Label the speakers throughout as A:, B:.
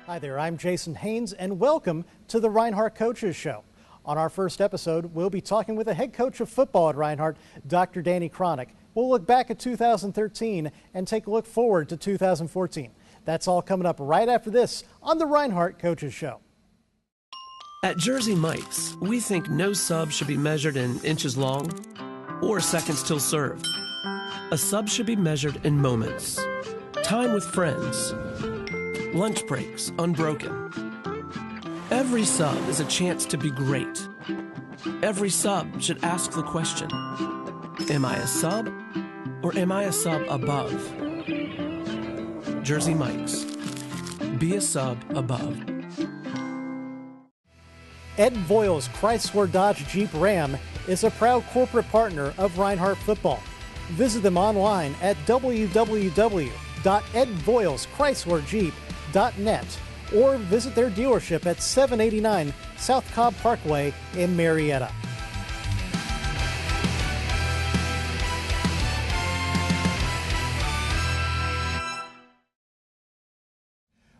A: Hi there, I'm Jason Haynes, and welcome to the Reinhardt Coaches Show. On our first episode, we'll be talking with the head coach of football at Reinhardt, Dr. Danny Cronic. We'll look back at 2013 and take a look forward to 2014. That's all coming up right after this on the Reinhardt Coaches Show.
B: At Jersey Mike's, we think no sub should be measured in inches long or seconds till served. A sub should be measured in moments, time with friends, lunch breaks unbroken. Every sub is a chance to be great. Every sub should ask the question, am I a sub or am I a sub above? Jersey Mike's, be a sub above.
A: Ed Voiles Chrysler Dodge Jeep Ram is a proud corporate partner of Reinhardt Football. Visit them online at www.edvoileschryslerjeep.net or visit their dealership at 789 South Cobb Parkway in Marietta.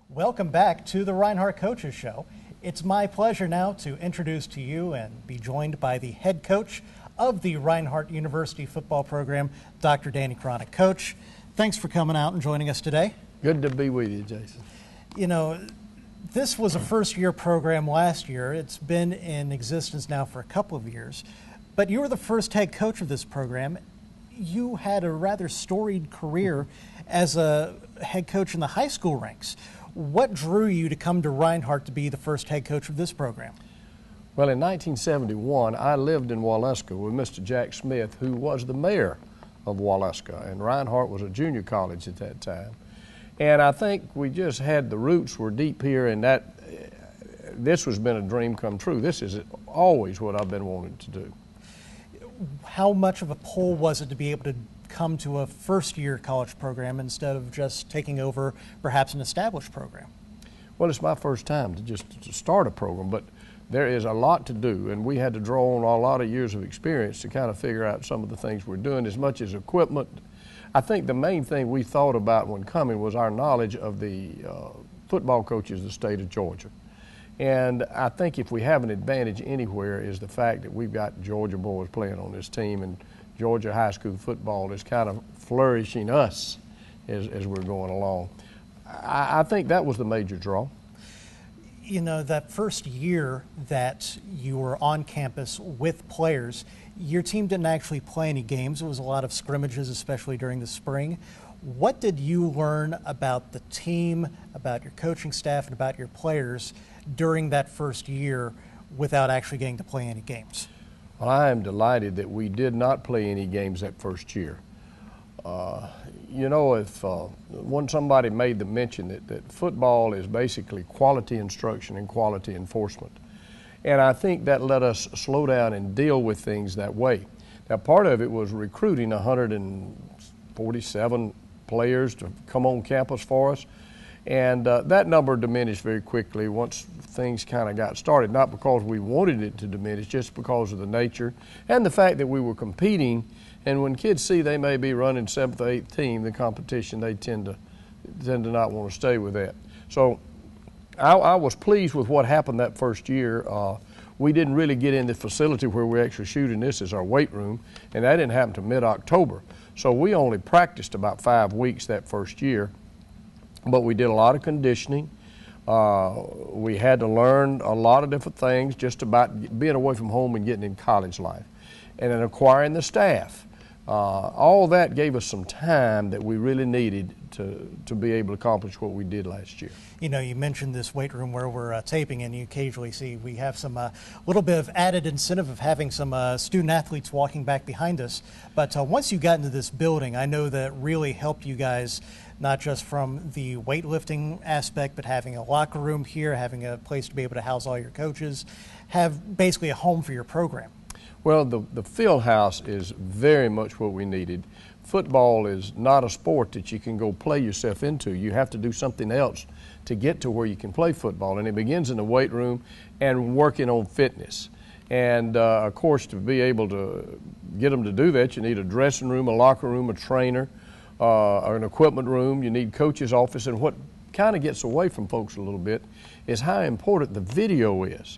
A: Welcome back to the Reinhardt Coaches Show. It's my pleasure now to introduce to you and be joined by the head coach of the Reinhardt University football program, Dr. Danny Cronic. Coach, thanks for coming out and joining us today.
C: Good to be with you, Jason.
A: You know, this was a first-year program last year. It's been in existence now for a couple of years. But you were the first head coach of this program. You had a rather storied career as a head coach in the high school ranks. What drew you to come to Reinhardt to be the first head coach of this program?
C: Well, in 1971, I lived in Waleska with Mr. Jack Smith, who was the mayor of Waleska, and Reinhardt was a junior college at that time. And I think we just had the roots were deep here, and that this has been a dream come true. This is always what I've been wanting to do.
A: How much of a pull was it to be able to come to a first-year college program instead of just taking over perhaps an established program?
C: Well, it's my first time to start a program, but there is a lot to do, and we had to draw on a lot of years of experience to kind of figure out some of the things we're doing, as much as equipment. I think the main thing we thought about when coming was our knowledge of the football coaches of the state of Georgia. And I think if we have an advantage anywhere is the fact that we've got Georgia boys playing on this team, and Georgia high school football is kind of flourishing us as we're going along. I think that was the major draw.
A: You know, that first year that you were on campus with players, your team didn't actually play any games. It was a lot of scrimmages, especially during the spring. What did you learn about the team, about your coaching staff, and about your players during that first year without actually getting to play any games?
C: Well, I am delighted that we did not play any games that first year. You know, if when somebody made the mention that football is basically quality instruction and quality enforcement. And I think that let us slow down and deal with things that way. Now, part of it was recruiting 147 players to come on campus for us. And that number diminished very quickly once things kind of got started, not because we wanted it to diminish, just because of the nature and the fact that we were competing. And when kids see they may be running 7th or 8th team, the competition, they tend to not want to stay with that. So I was pleased with what happened that first year. We didn't really get in the facility where we're actually shooting this as our weight room, and that didn't happen until mid-October. So we only practiced about 5 weeks that first year. But we did a lot of conditioning. We had to learn a lot of different things just about being away from home and getting in college life. And then acquiring the staff. All that gave us some time that we really needed to be able to accomplish what we did last year.
A: You know, you mentioned this weight room where we're taping, and you occasionally see we have some little bit of added incentive of having some student athletes walking back behind us. But once you got into this building, I know that really helped you guys, not just from the weightlifting aspect, but having a locker room here, having a place to be able to house all your coaches, have basically a home for your program.
C: Well, the field house is very much what we needed. Football is not a sport that you can go play yourself into. You have to do something else to get to where you can play football, and it begins in the weight room and working on fitness. And of course, to be able to get them to do that, you need a dressing room, a locker room, a trainer, an equipment room. You need coach's office, and what kind of gets away from folks a little bit is how important the video is.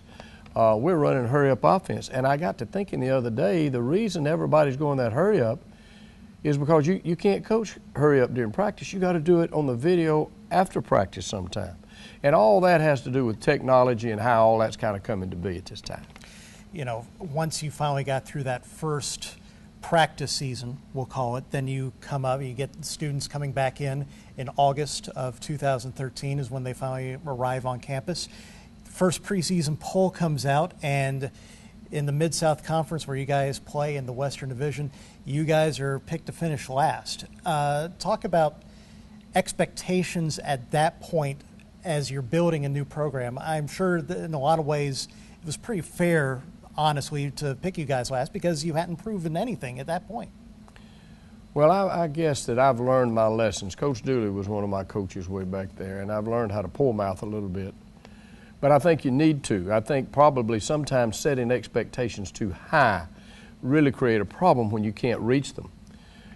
C: We're running a hurry-up offense, and I got to thinking the other day, the reason everybody's going that hurry-up is because you can't coach hurry-up during practice. You got to do it on the video after practice sometime. And all that has to do with technology and how all that's kind of coming to be at this time.
A: You know, once you finally got through that first practice season, we'll call it, then you come up, you get students coming back in August of 2013 is when they finally arrive on campus. First preseason poll comes out, and in the Mid-South Conference where you guys play in the Western Division, you guys are picked to finish last. Talk about expectations at that point as you're building a new program. I'm sure that in a lot of ways it was pretty fair, honestly, to pick you guys last because you hadn't proven anything at that point.
C: Well, I guess that I've learned my lessons. Coach Dooley was one of my coaches way back there, and I've learned how to pull mouth a little bit. But I think you need to. I think probably sometimes setting expectations too high really create a problem when you can't reach them.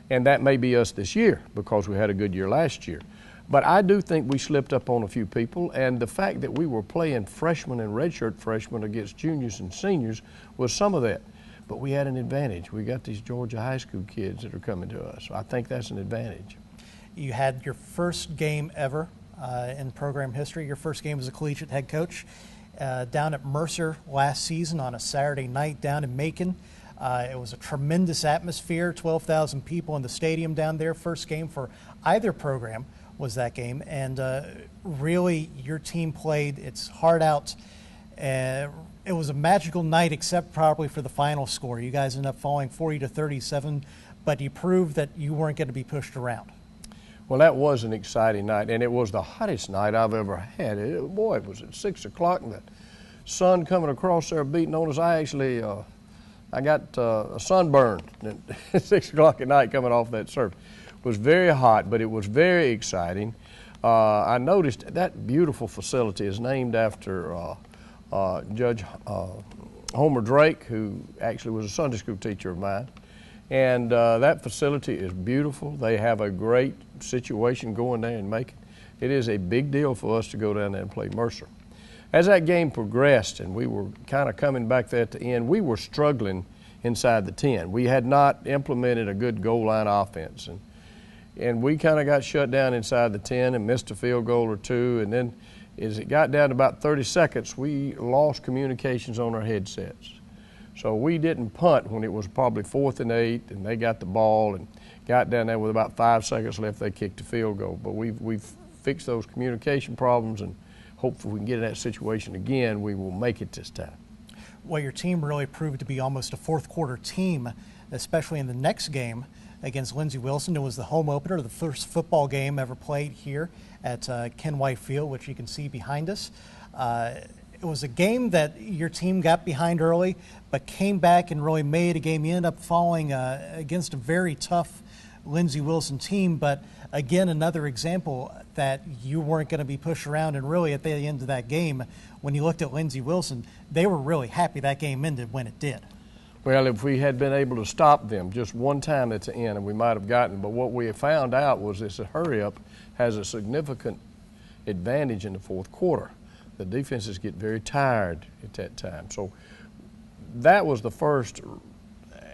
C: And that may be us this year because we had a good year last year. But I do think we slipped up on a few people, and the fact that we were playing freshmen and redshirt freshmen against juniors and seniors was some of that. But we had an advantage. We got these Georgia high school kids that are coming to us. So I think that's an advantage.
A: You had your first game ever in program history. Your first game as a collegiate head coach down at Mercer last season on a Saturday night down in Macon. It was a tremendous atmosphere, 12,000 people in the stadium down there. First game for either program was that game, and really your team played its heart out. It was a magical night except probably for the final score. You guys ended up falling 40-37, but you proved that you weren't going to be pushed around.
C: Well, that was an exciting night, and it was the hottest night I've ever had. Boy, it was at 6 o'clock, and the sun coming across there beating on us. I got a sunburn at 6 o'clock at night coming off that surf. It was very hot, but it was very exciting. I noticed that beautiful facility is named after Judge Homer Drake, who actually was a Sunday school teacher of mine. And that facility is beautiful. They have a great situation going there in Macon. It is a big deal for us to go down there and play Mercer. As that game progressed and we were kind of coming back there at the end, we were struggling inside the 10. We had not implemented a good goal line offense. And we kind of got shut down inside the 10 and missed a field goal or two. And then as it got down to about 30 seconds, we lost communications on our headsets. So we didn't punt when it was probably 4th and 8, and they got the ball and got down there with about 5 seconds left. They kicked a field goal. But we've fixed those communication problems, and hopefully we can get in that situation again. We will make it this time.
A: Well, your team really proved to be almost a fourth quarter team, especially in the next game against Lindsey Wilson. It was the home opener, the first football game ever played here at Ken White Field, which you can see behind us. It was a game that your team got behind early, but came back and really made a game. You ended up falling against a very tough Lindsey Wilson team, but again, another example that you weren't going to be pushed around. And really at the end of that game, when you looked at Lindsey Wilson, they were really happy that game ended when it did.
C: Well, if we had been able to stop them just one time at the end, and we might have gotten, but what we found out was this hurry-up has a significant advantage in the fourth quarter. The defenses get very tired at that time. So that was the first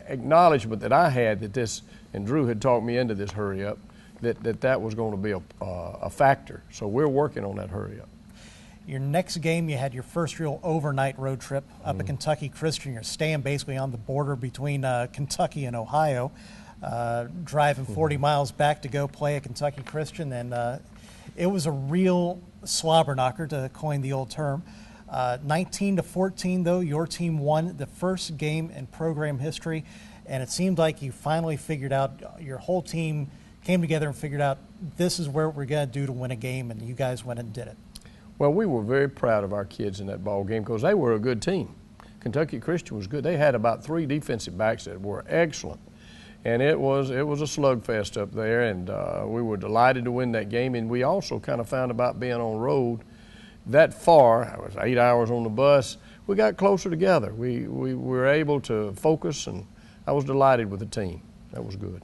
C: acknowledgement that I had that this, and Drew had talked me into this hurry-up, that was going to be a factor. So we're working on that hurry-up.
A: Your next game, you had your first real overnight road trip up at Kentucky Christian. You're staying basically on the border between Kentucky and Ohio, driving 40 miles back to go play at Kentucky Christian. And it was a real slobber knocker, to coin the old term. 19-14, though, your team won the first game in program history. And it seemed like you finally figured out, your whole team came together and figured out this is what we're going to do to win a game, and you guys went and did it.
C: Well, we were very proud of our kids in that ball game because they were a good team. Kentucky Christian was good. They had about 3 defensive backs that were excellent, and it was a slugfest up there. And we were delighted to win that game. And we also kind of found about being on road that far. I was 8 hours on the bus. We got closer together. We were able to focus, and I was delighted with the team. That was good.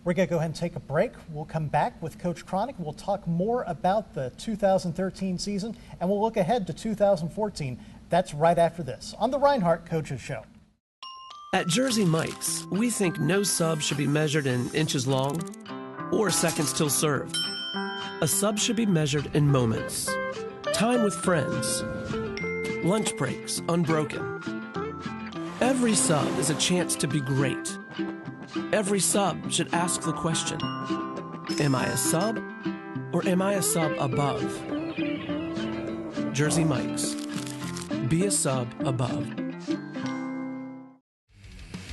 A: We're going to go ahead and take a break. We'll come back with Coach Cronic. We'll talk more about the 2013 season, and we'll look ahead to 2014. That's right after this on the Reinhardt Coaches Show.
B: At Jersey Mike's, we think no sub should be measured in inches long or seconds till served. A sub should be measured in moments. Time with friends. Lunch breaks unbroken. Every sub is a chance to be great. Every sub should ask the question, am I a sub or am I a sub above? Jersey Mike's. Be a sub above.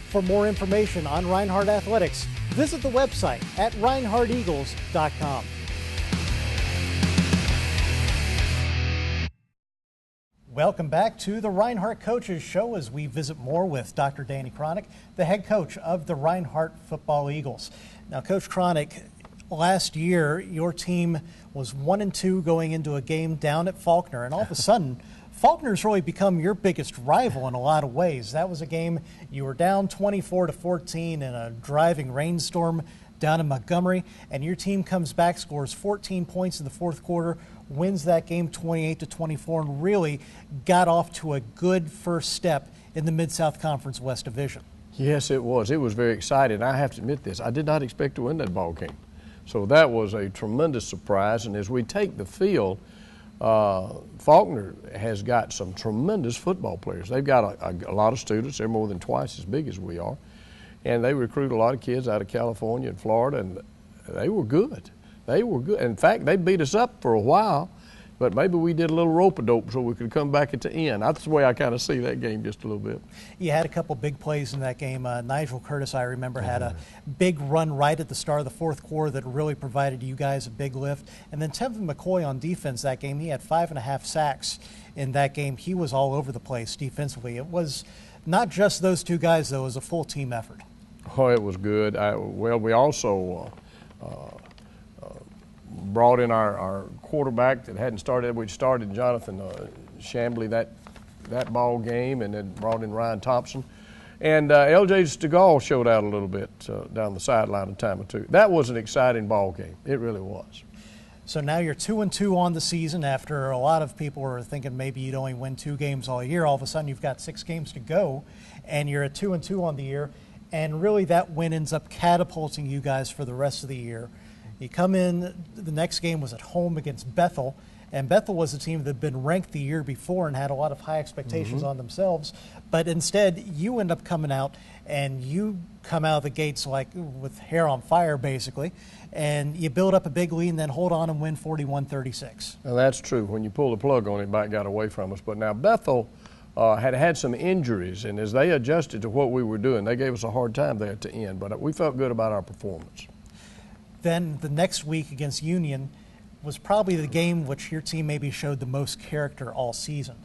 A: For more information on Reinhardt Athletics, visit the website at reinhardteagles.com. Welcome back to the Reinhardt Coaches Show as we visit more with Dr. Danny Cronic, the head coach of the Reinhardt Football Eagles. Now, Coach Cronic, last year your team was 1-2 going into a game down at Faulkner, and all of a sudden, Faulkner's really become your biggest rival in a lot of ways. That was a game you were down 24-14 in a driving rainstorm down in Montgomery, and your team comes back, scores 14 points in the fourth quarter, wins that game 28-24, and really got off to a good first step in the Mid-South Conference West Division. Yes, it was.
C: It was very exciting. I have to admit this. I did not expect to win that ball game. So that was a tremendous surprise. And as we take the field, Faulkner has got some tremendous football players. They've got a lot of students. They're more than twice as big as we are. And they recruit a lot of kids out of California and Florida, and they were good. They were good. In fact, they beat us up for a while, but maybe we did a little rope-a-dope so we could come back at the end. That's the way I kind of see that game just a little bit.
A: You had a couple big plays in that game. Nigel Curtis, I remember, had a big run right at the start of the fourth quarter that really provided you guys a big lift. And then Tevin McCoy on defense that game, he had 5.5 sacks in that game. He was all over the place defensively. It was not just those two guys, though. It was a full team effort.
C: Oh, it was good. Well, we also brought in our quarterback that hadn't started. We'd started Jonathan Chambly that ball game, and then brought in Ryan Thompson. And L.J. Stegall showed out a little bit down the sideline a time or two. That was an exciting ball game. It really was.
A: So now you're 2-2 on the season after a lot of people were thinking maybe you'd only win 2 games all year. All of a sudden you've got 6 games to go, and you're at 2-2 on the year. And really that win ends up catapulting you guys for the rest of the year. You come in, the next game was at home against Bethel, and Bethel was a team that had been ranked the year before and had a lot of high expectations on themselves. But instead, you end up coming out, and you come out of the gates like with hair on fire, basically, and you build up a big lead and then hold on and win 41-36.
C: Well, that's true. When you pull the plug on it, it might got away from us. But now Bethel had some injuries, and as they adjusted to what we were doing, they gave us a hard time there at the end. But we felt good about our performance.
A: Then the next week against Union was probably the game which your team maybe showed the most character all season.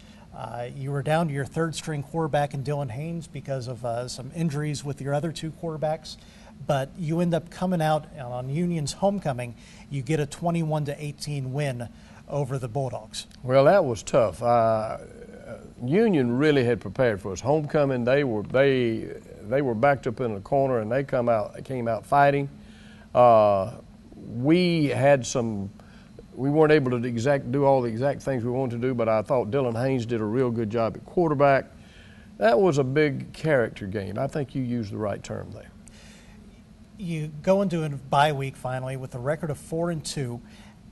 A: You were down to your third-string quarterback in Dylan Haynes because of some injuries with your other 2 quarterbacks, but you end up coming out on Union's homecoming. You get a 21-18 win over the Bulldogs.
C: Well, that was tough. Union really had prepared for us. Homecoming, they were backed up in the corner, and they came out fighting. We weren't able to do all the exact things we wanted to do, but I thought Dylan Haynes did a real good job at quarterback. That was a big character game. I think you used the right term there.
A: You go into a bye week finally with a record of 4-2.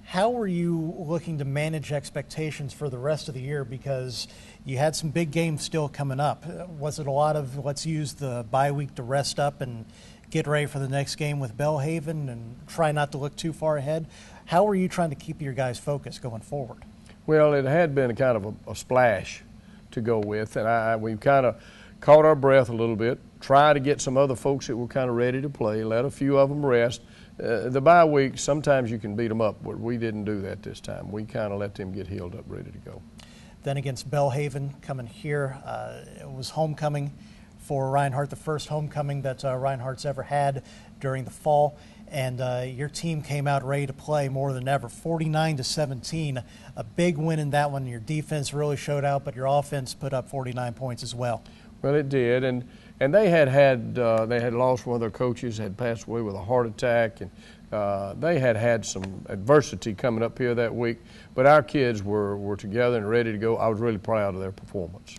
A: How were you looking to manage expectations for the rest of the year, because you had some big games still coming up? Was it a lot of let's use the bye week to rest up and get ready for the next game with Belhaven and try not to look too far ahead? How were you trying to keep your guys focused going forward?
C: Well, it had been kind of a splash to go with, and we kind of caught our breath a little bit, tried to get some other folks that were kind of ready to play, let a few of them rest. The bye week, sometimes you can beat them up, but we didn't do that this time. We kind of let them get healed up, ready to go.
A: Then against Belhaven, coming here, it was homecoming for Reinhardt, the first homecoming that Reinhardt's ever had during the fall. And your team came out ready to play more than ever, 49-17. A big win in that one. Your defense really showed out, but your offense put up 49 points as well.
C: Well, it did, and And they had lost one of their coaches, had passed away with a heart attack, and they had some adversity coming up here that week. But our kids were together and ready to go. I was really proud of their performance.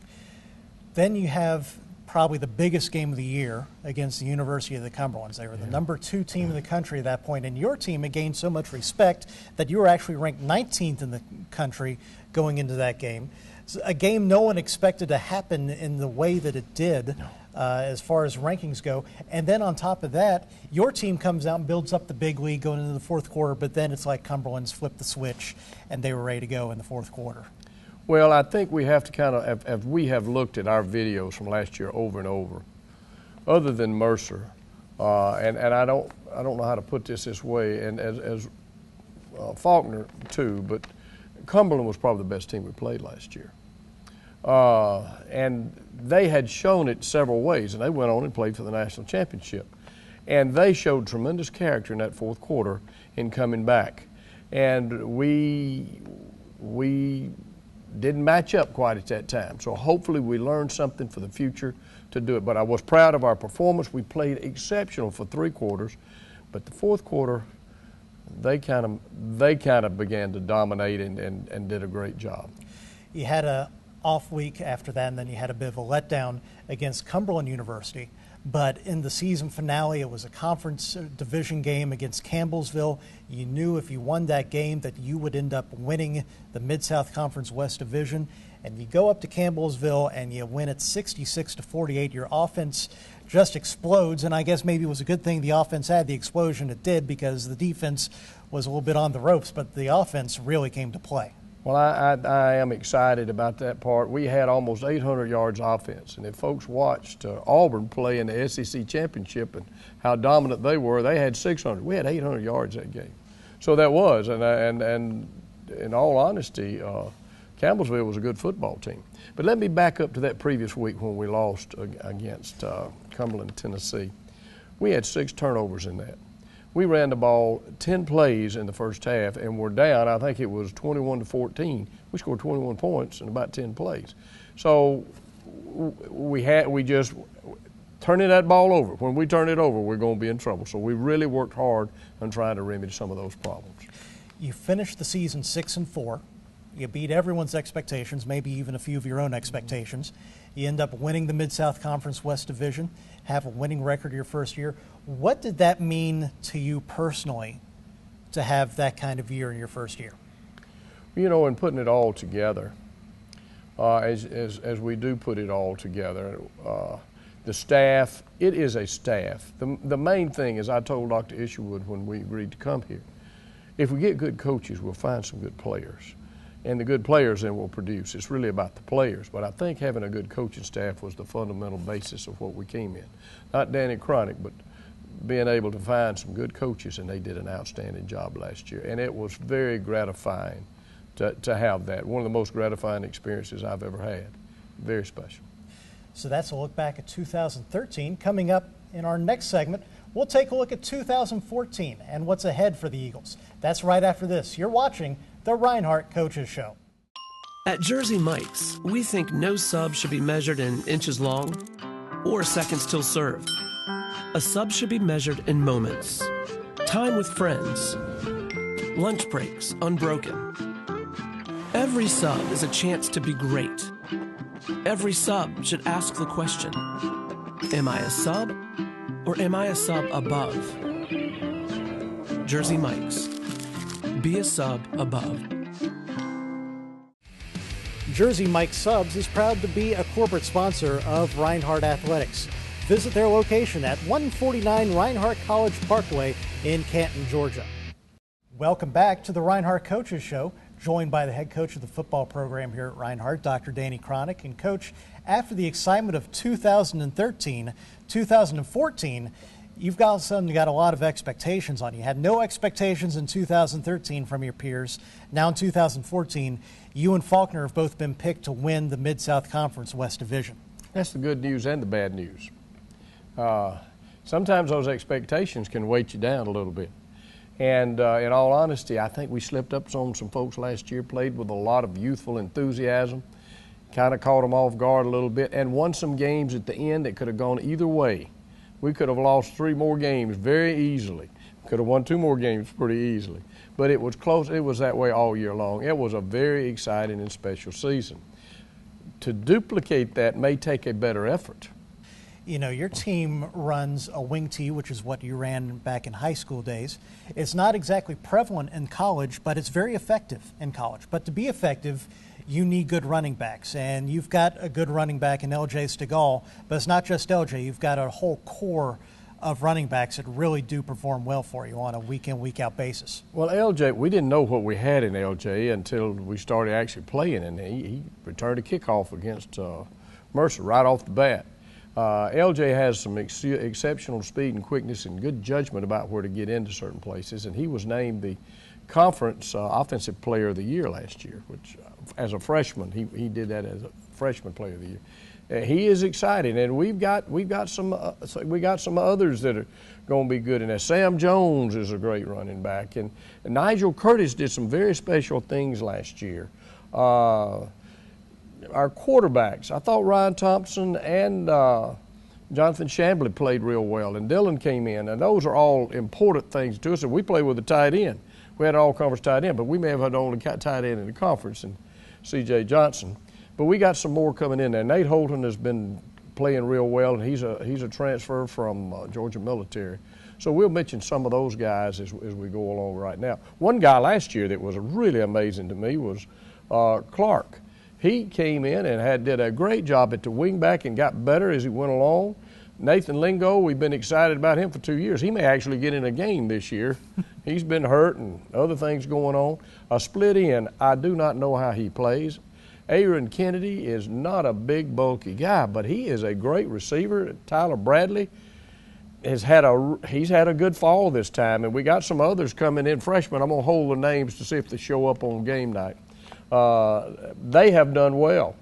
A: Then you have probably the biggest game of the year against the University of the Cumberlands. They were the number 2 team in the country at that point, and your team had gained so much respect that you were actually ranked 19th in the country going into that game. A game no one expected to happen in the way that it did. No. As far as rankings go. And then on top of that, your team comes out and builds up the big lead going into the fourth quarter, but then it's like Cumberland's flipped the switch and they were ready to go in the fourth quarter.
C: Well, I think we have to kind of, as we have looked at our videos from last year over and over, other than Mercer, and I don't know how to put this way, and as Faulkner too, but Cumberland was probably the best team we played last year. And they had shown it several ways, and they went on and played for the national championship. And they showed tremendous character in that fourth quarter in coming back. And we didn't match up quite at that time. So hopefully we learned something for the future to do it. But I was proud of our performance. We played exceptional for 3 quarters, but the fourth quarter, they kind of began to dominate and did a great job.
A: You had a off week after that, and then you had a bit of a letdown against Cumberland University. But in the season finale, it was a conference division game against Campbellsville. You knew if you won that game that you would end up winning the Mid-South Conference West Division. And you go up to Campbellsville and you win it 66-48. Your offense just explodes, and I guess maybe it was a good thing the offense had the explosion it did, because the defense was a little bit on the ropes, but the offense really came to play.
C: Well, I am excited about that part. We had almost 800 yards offense, and if folks watched Auburn play in the SEC championship and how dominant they were, they had 600. We had 800 yards that game. So that was, and in all honesty, Campbellsville was a good football team. But let me back up to that previous week when we lost against Cumberland, Tennessee. We had 6 turnovers in that. We ran the ball 10 plays in the first half, and we're down. I think it was 21-14. We scored 21 points in about 10 plays. So we just turning that ball over. When we turn it over, we're going to be in trouble. So we really worked hard on trying to remedy some of those problems.
A: You finished the season 6-4. You beat everyone's expectations, maybe even a few of your own expectations. You end up winning the Mid-South Conference West Division, have a winning record your first year. What did that mean to you personally to have that kind of year in your first year?
C: You know, in putting it all together, as we do put it all together, the staff, it is a staff. The main thing is, I told Dr. Isherwood when we agreed to come here, if we get good coaches, we'll find some good players. And the good players then will produce. It's really about the players. But I think having a good coaching staff was the fundamental basis of what we came in. Not Danny Cronic, but being able to find some good coaches, and they did an outstanding job last year. And it was very gratifying to have that. One of the most gratifying experiences I've ever had. Very special.
A: So that's a look back at 2013. Coming up in our next segment, we'll take a look at 2014 and what's ahead for the Eagles. That's right after this. You're watching the Reinhardt Coaches Show.
B: At Jersey Mike's, we think no sub should be measured in inches long or seconds till served. A sub should be measured in moments. Time with friends. Lunch breaks unbroken. Every sub is a chance to be great. Every sub should ask the question, am I a sub or am I a sub above? Jersey Mike's. Be a sub above.
A: Jersey Mike Subs is proud to be a corporate sponsor of Reinhardt Athletics. Visit their location at 149 Reinhardt College Parkway in Canton, Georgia. Welcome back to the Reinhardt Coaches Show, joined by the head coach of the football program here at Reinhardt, Dr. Danny Cronic. And Coach, after the excitement of 2013, 2014, you've got a lot of expectations on you. You had no expectations in 2013 from your peers. Now in 2014, you and Faulkner have both been picked to win the Mid-South Conference West Division.
C: That's the good news and the bad news. Sometimes those expectations can weight you down a little bit. And in all honesty, I think we slipped up on some folks last year, played with a lot of youthful enthusiasm. kind of caught them off guard a little bit, and won some games at the end that could have gone either way. We could have lost 3 more games very easily. Could have won 2 more games pretty easily. But it was close. It was that way all year long. It was a very exciting and special season. To duplicate that may take a better effort.
A: You know, your team runs a wing tee, which is what you ran back in high school days. It's not exactly prevalent in college, but it's very effective in college. But to be effective, you need good running backs, and you've got a good running back in LJ Stegall, but it's not just LJ. You've got a whole core of running backs that really do perform well for you on a week-in, week-out basis.
C: Well, LJ, we didn't know what we had in LJ until we started actually playing, and he returned a kickoff against Mercer right off the bat. LJ has some exceptional speed and quickness and good judgment about where to get into certain places, and he was named the conference offensive player of the year last year, which as a freshman, he did that as a freshman player of the year. He is exciting, and we got some others that are going to be good in that. Sam Jones is a great running back, and Nigel Curtis did some very special things last year. Our quarterbacks, I thought Ryan Thompson and Jonathan Chambly played real well, and Dylan came in, and those are all important things to us. And we played with a tight end. We had an all-conference tight end, but we may have had the only tight end in the conference, and C.J. Johnson. But we got some more coming in there. Nate Holton has been playing real well, and he's a transfer from Georgia Military. So we'll mention some of those guys as we go along right now. One guy last year that was really amazing to me was Clark. He came in and did a great job at the wingback and got better as he went along. Nathan Lingo, we've been excited about him for 2 years. He may actually get in a game this year. He's been hurt and other things going on. A split end, I do not know how he plays. Aaron Kennedy is not a big, bulky guy, but he is a great receiver. Tyler Bradley he's had a good fall this time, and we got some others coming in, freshmen. I'm going to hold the names to see if they show up on game night. They have done well.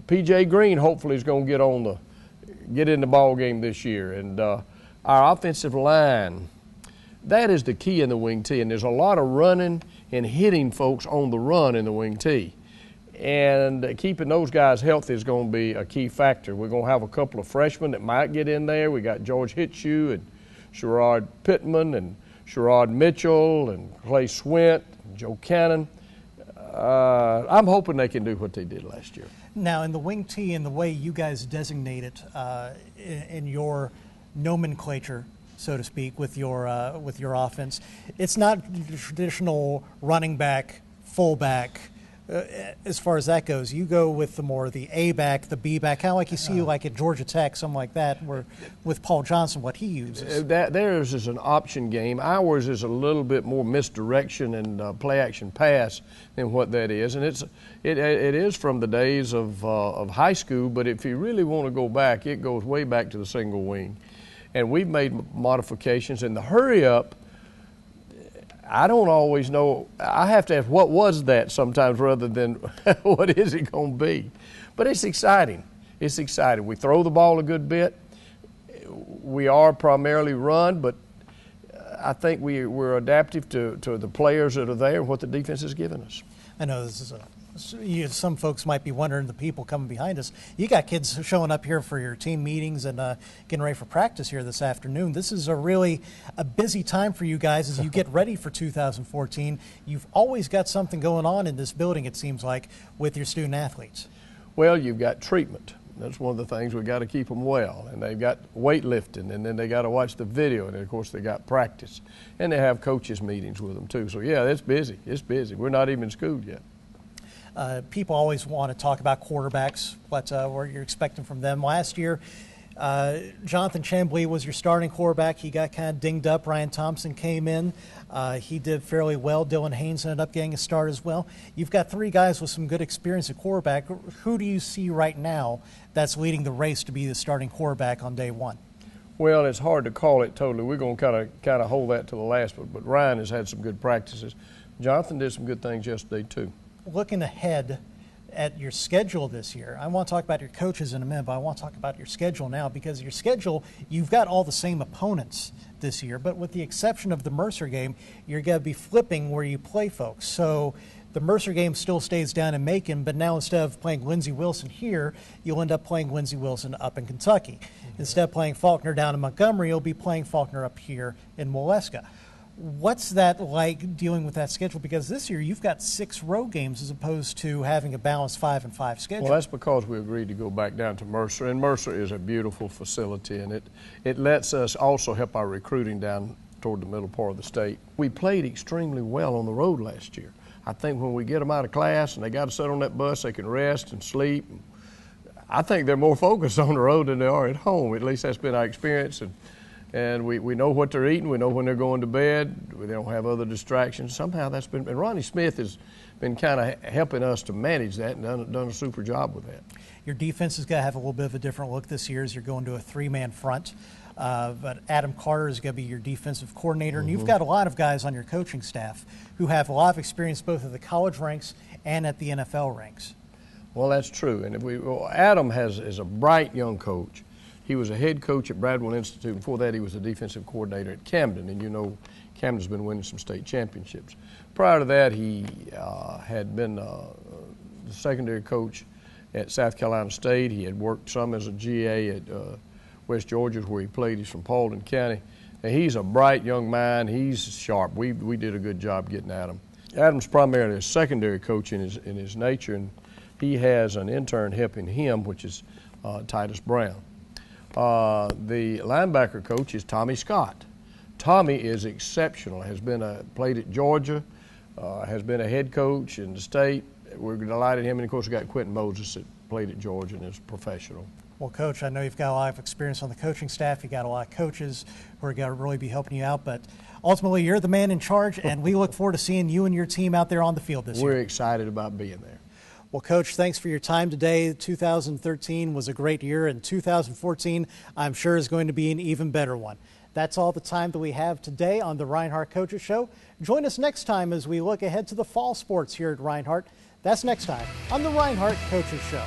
C: P.J. Green hopefully is going to get in the ball game this year, and our offensive line, that is the key in the wing tee, and there's a lot of running and hitting folks on the run in the wing tee, and keeping those guys healthy is going to be a key factor. We're going to have a couple of freshmen that might get in there. We got George Hitshoe and Sherrod Pittman and Sherrod Mitchell and Clay Swint, Joe Cannon. I'm hoping they can do what they did last year.
A: Now, in the wing tee and the way you guys designate it in your nomenclature, so to speak, with your offense, it's not the traditional running back, fullback. As far as that goes, you go with the A back, the B back, kind of like you see like at Georgia Tech, something like that, where with Paul Johnson, what he uses.
C: Theirs is an option game. Ours is a little bit more misdirection and play action pass than what that is, and it is from the days of high school. But if you really want to go back, it goes way back to the single wing, and we've made modifications. And the hurry up, I don't always know. I have to ask, what was that sometimes rather than what is it going to be? But it's exciting. It's exciting. We throw the ball a good bit. We are primarily run, but I think we're adaptive to the players that are there and what the defense has given us.
A: I know this is some folks might be wondering, the people coming behind us, you got kids showing up here for your team meetings and getting ready for practice here this afternoon. This is a busy time for you guys as you get ready for 2014. You've always got something going on in this building, it seems like, with your student athletes.
C: Well, you've got treatment. That's one of the things. We've got to keep them well. And they've got weightlifting, and then they got to watch the video, and then, of course, they got practice. And they have coaches meetings with them, too. So, yeah, it's busy. It's busy. We're not even in school yet.
A: People always want to talk about quarterbacks, what you're expecting from them. Last year, Jonathan Chambly was your starting quarterback. He got kind of dinged up. Ryan Thompson came in. He did fairly well. Dylan Haynes ended up getting a start as well. You've got three guys with some good experience at quarterback. Who do you see right now that's leading the race to be the starting quarterback on day one?
C: Well, it's hard to call it totally. We're going to kind of hold that to the last one. But Ryan has had some good practices. Jonathan did some good things yesterday, too.
A: Looking ahead at your schedule this year, I want to talk about your coaches in a minute, but I want to talk about your schedule now, because your schedule, you've got all the same opponents this year, but with the exception of the Mercer game, you're going to be flipping where you play folks. So The Mercer game still stays down in Macon, but now instead of playing Lindsey Wilson here, you'll end up playing Lindsey Wilson up in Kentucky. Instead of playing Faulkner down in Montgomery, you'll be playing Faulkner up here in Waleska. What's that like dealing with that schedule? Because this year you've got 6 road games as opposed to having a balanced 5-5 schedule.
C: Well, that's because we agreed to go back down to Mercer, and Mercer is a beautiful facility, and it lets us also help our recruiting down toward the middle part of the state. We played extremely well on the road last year. I think when we get them out of class and they got to sit on that bus, they can rest and sleep. I think they're more focused on the road than they are at home. At least that's been our experience. And we know what they're eating. We know when they're going to bed. They don't have other distractions. Somehow that's been, and Ronnie Smith has been kind of helping us to manage that and done a super job with that.
A: Your defense is going to have a little bit of a different look this year as you're going to a 3-man front. But Adam Carter is going to be your defensive coordinator. And you've got a lot of guys on your coaching staff who have a lot of experience both at the college ranks and at the NFL ranks.
C: Well, that's true. And Adam is a bright young coach. He was a head coach at Bradwell Institute. Before that, he was a defensive coordinator at Camden, and you know Camden's been winning some state championships. Prior to that, he had been the secondary coach at South Carolina State. He had worked some as a GA at West Georgia, where he played. He's from Paulding County. And he's a bright young man. He's sharp. We did a good job getting at him. Adam's primarily a secondary coach in his nature, and he has an intern helping him, which is Titus Brown. The linebacker coach is Tommy Scott. Tommy is exceptional, has been played at Georgia, has been a head coach in the state. We're delighted him, and of course we got Quentin Moses that played at Georgia and is professional.
A: Well, Coach, I know you've got a lot of experience on the coaching staff. You've got a lot of coaches who are going to really be helping you out, but ultimately you're the man in charge, and we look forward to seeing you and your team out there on the field this year.
C: We're excited about being there.
A: Well, Coach, thanks for your time today. 2013 was a great year, and 2014, I'm sure, is going to be an even better one. That's all the time that we have today on the Reinhardt Coaches Show. Join us next time as we look ahead to the fall sports here at Reinhardt. That's next time on the Reinhardt Coaches Show.